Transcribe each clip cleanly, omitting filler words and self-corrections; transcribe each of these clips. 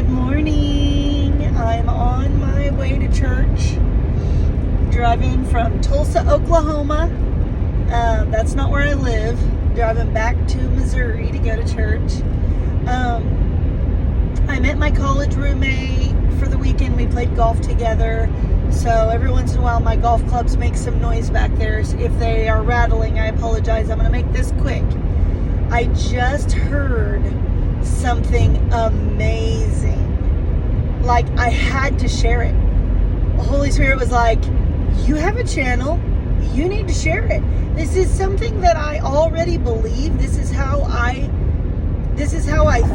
morning. I'm on my way to church, driving from Tulsa, Oklahoma. That's not where I live. Driving back to Missouri to go to church. I met my college roommate for the weekend. We played golf together. So every once in a while my golf clubs make some noise back there. So if they are rattling, I apologize. I'm going to make this quick. I just heard something amazing. Like, I had to share it. The Holy Spirit was like, you have a channel, you need to share it. This is something that I already believe. This is how I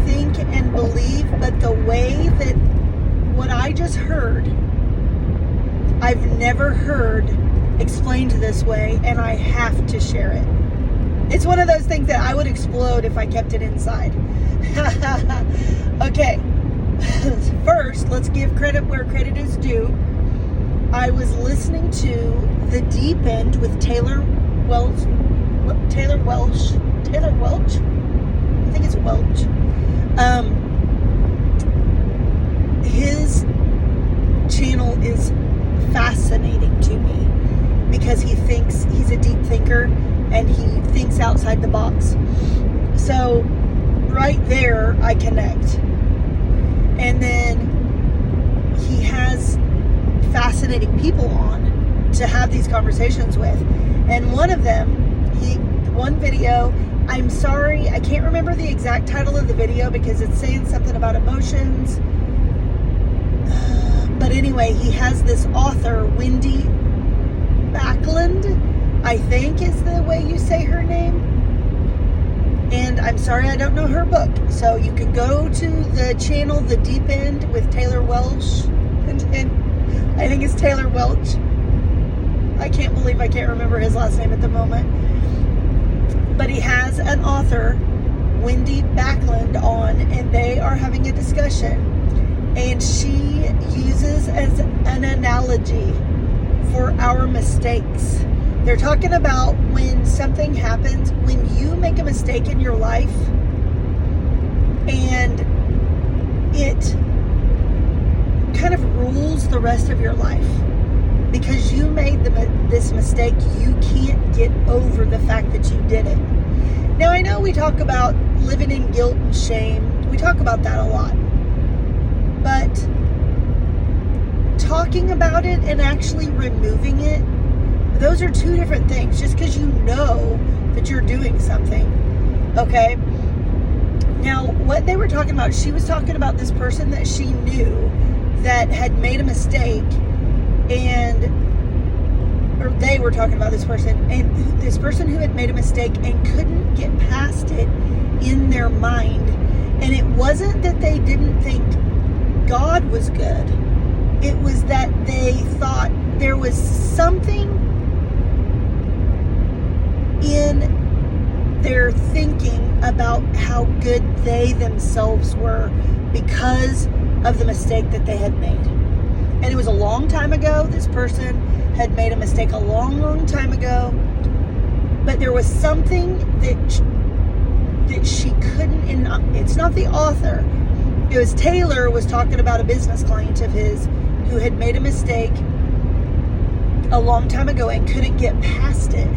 think and believe, but the way that what I just heard, I've never heard explained this way, and I have to share it. It's one of those things that I would explode if I kept it inside. Okay, first, let's give credit where credit is due. I was listening to The Deep End with Taylor Welch. I think it's Welch. His channel is fascinating to me because he thinks he's a deep thinker and he thinks outside the box. So right there, I connect. And then he has fascinating people on to have these conversations with. And one of them, one video, I'm sorry, I can't remember the exact title of the video because it's saying something about emotions. But anyway, he has this author, Wendy Backlund, I think is the way you say her name. And I'm sorry, I don't know her book. So you can go to the channel, The Deep End with Taylor Welch. And I think it's Taylor Welch. I can't believe I can't remember his last name at the moment. But he has an author, Wendy Backlund, on, and they are having a discussion. And she uses as an analogy for our mistakes. They're talking about when something happens, when you make a mistake in your life and it kind of rules the rest of your life. Because you made this mistake, you can't get over the fact that you did it. Now, I know we talk about living in guilt and shame. We talk about that a lot. But talking about it and actually removing it, those are two different things. Just because you know that you're doing something, okay? Now, what they were talking about, she was talking about this person that she knew that had made a mistake, or they were talking about this person, and this person who had made a mistake and couldn't get past it in their mind. And it wasn't that they didn't think God was good. It was that they thought there was something in their thinking about how good they themselves were because of the mistake that they had made. And it was a long time ago. This person had made a mistake a long, long time ago. But there was something that she couldn't, and it's not the author. It was Taylor was talking about a business client of his who had made a mistake a long time ago and couldn't get past it.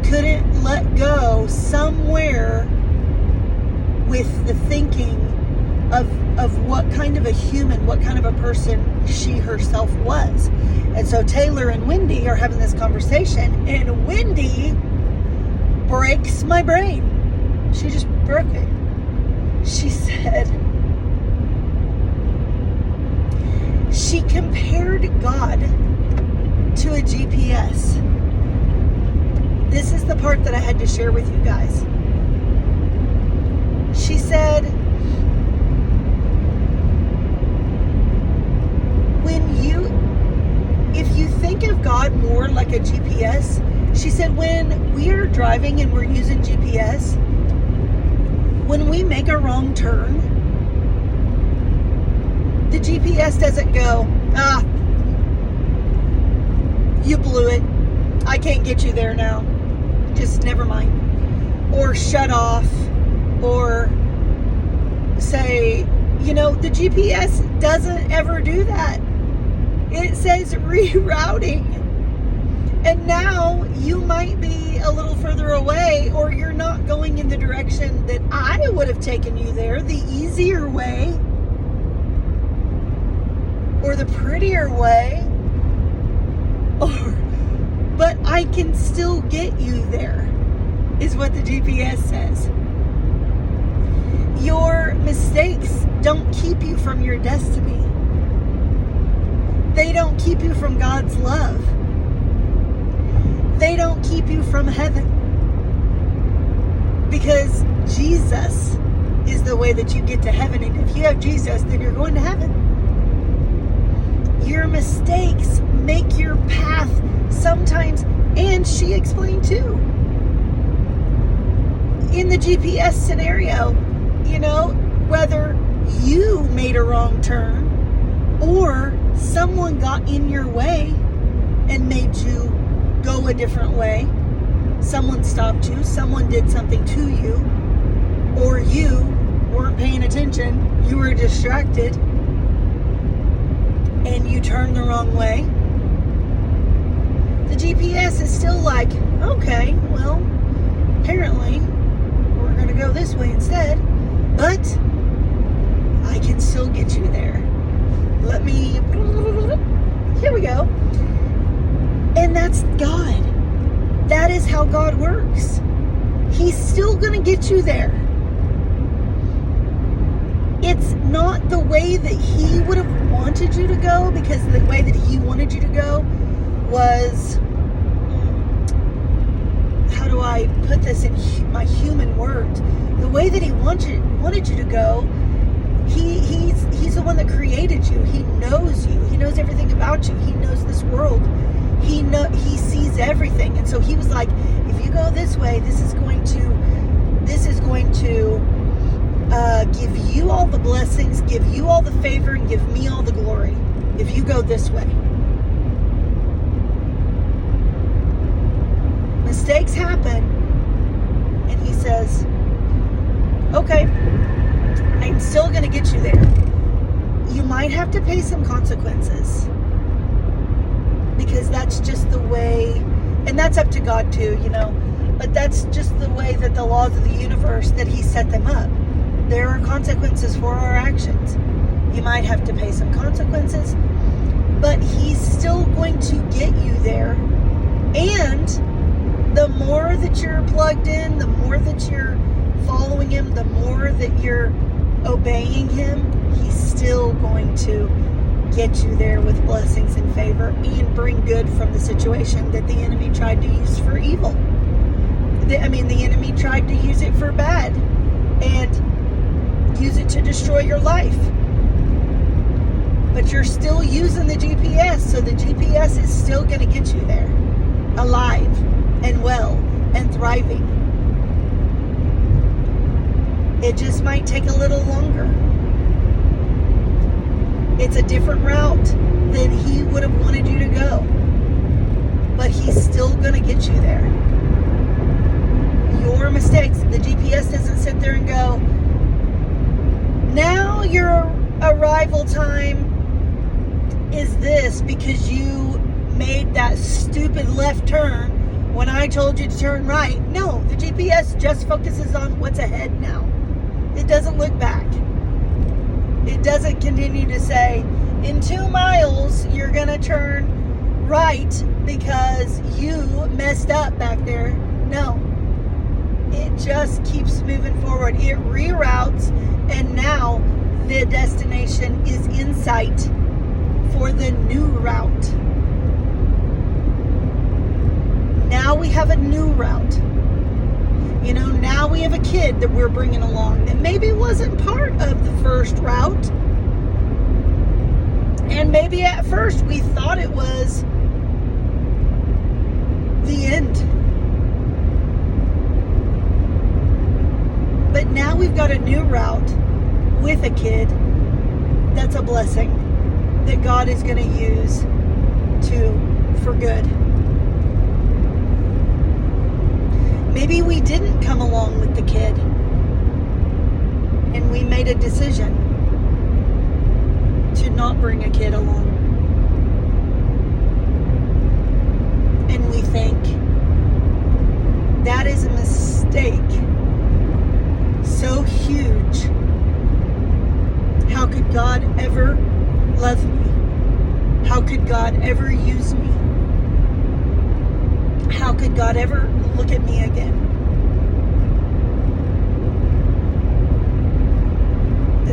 Couldn't let go somewhere with the thinking of what kind of a human, what kind of a person she herself was. And so Taylor and Wendy are having this conversation, and Wendy breaks my brain. She just broke it. She said, she compared God to a GPS. This is the part that I had to share with you guys. She said, if you think of God more like a GPS, she said, when we're driving and we're using GPS, when we make a wrong turn, the GPS doesn't go, you blew it. I can't get you there now. Just never mind. Or shut off, or say, The GPS doesn't ever do that. It says rerouting. And now you might be a little further away, or you're not going in the direction that I would have taken you there, the easier way, or the prettier way, but I can still get you there, is what the GPS says. Your mistakes don't keep you from your destiny. They don't keep you from God's love. They don't keep you from heaven. Because Jesus is the way that you get to heaven. And if you have Jesus, then you're going to heaven. Your mistakes make your path sometimes, and she explained too, in the GPS scenario, whether you made a wrong turn or someone got in your way and made you go a different way. Someone stopped you, someone did something to you, or you weren't paying attention, you were distracted, and you turned the wrong way. The GPS is still like, okay, well, apparently we're going to go this way instead, but I can still get you there. Here we go. And that's God. That is how God works. He's still going to get you there. It's not the way that He would have wanted you to go, because the way that He wanted you to go was, how do I put this in my human words? The way that He wanted you to go, He's the one that created you. He knows you. He knows everything about you. He knows this world. He sees everything. And so He was like, if you go this way, this is going to give you all the blessings, give you all the favor, and give me all the glory if you go this way. Mistakes happen, and He says, okay, I'm still going to get you there. You might have to pay some consequences, because that's just the way, and that's up to God too, but that's just the way that the laws of the universe, that He set them up. There are consequences for our actions. You might have to pay some consequences, but He's still going to get you there. And the more that you're plugged in, the more that you're following Him, the more that you're obeying Him, He's still going to get you there with blessings and favor, and bring good from the situation that the enemy tried to use for evil. The enemy tried to use it for bad and use it to destroy your life. But you're still using the GPS, so the GPS is still going to get you there, alive and well and thriving. It just might take a little longer. It's a different route than He would have wanted you to go, but He's still going to get you there. Your mistakes, the GPS doesn't sit there and go, now your arrival time is this because you made that stupid left turn when I told you to turn right. No, the GPS just focuses on what's ahead now. It doesn't look back. It doesn't continue to say, in 2 miles, you're going to turn right because you messed up back there. No. It just keeps moving forward. It reroutes, and now the destination is in sight for the new route. Now we have a new route. Now we have a kid that we're bringing along that maybe wasn't part of the first route. And maybe at first we thought it was the end. But now we've got a new route with a kid that's a blessing that God is going to use for good. Maybe we didn't come along with the kid and we made a decision bring a kid along. And we think that is a mistake so huge. How could God ever love me? How could God ever use me? How could God ever look at me again?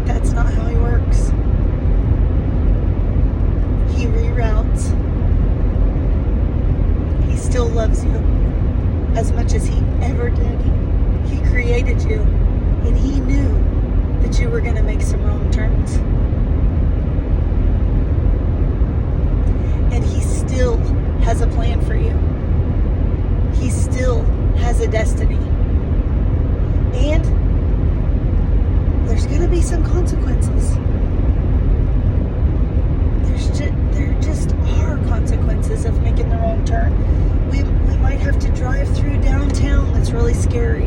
That's not how he works. He reroutes. He still loves you as much as he ever did. He created you, and he knew that you were going to make some wrong turns. And he still has a plan for you. He still has a destiny. And there's going to be some consequences. There just are consequences of making the wrong turn. We might have to drive through downtown that's really scary.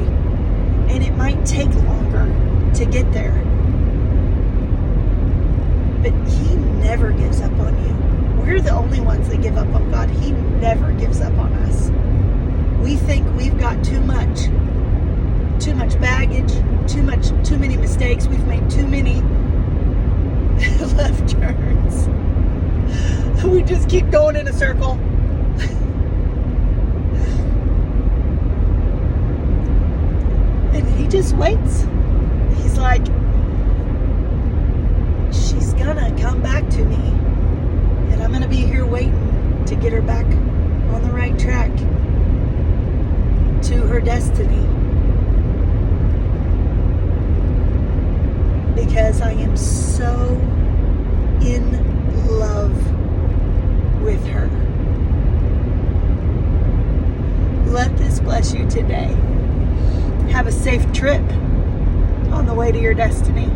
And it might take longer to get there. But he never gives up on you. We're the only ones that give up on God. He never gives up on us. We think we've got too much baggage, too many mistakes. We've made too many left turns. We just keep going in a circle. And he just waits. He's like, she's gonna come back to me, and I'm gonna be here waiting to get her back on the right track to her destiny. Because I am so in love with her. Let this bless you today. Have a safe trip on the way to your destiny.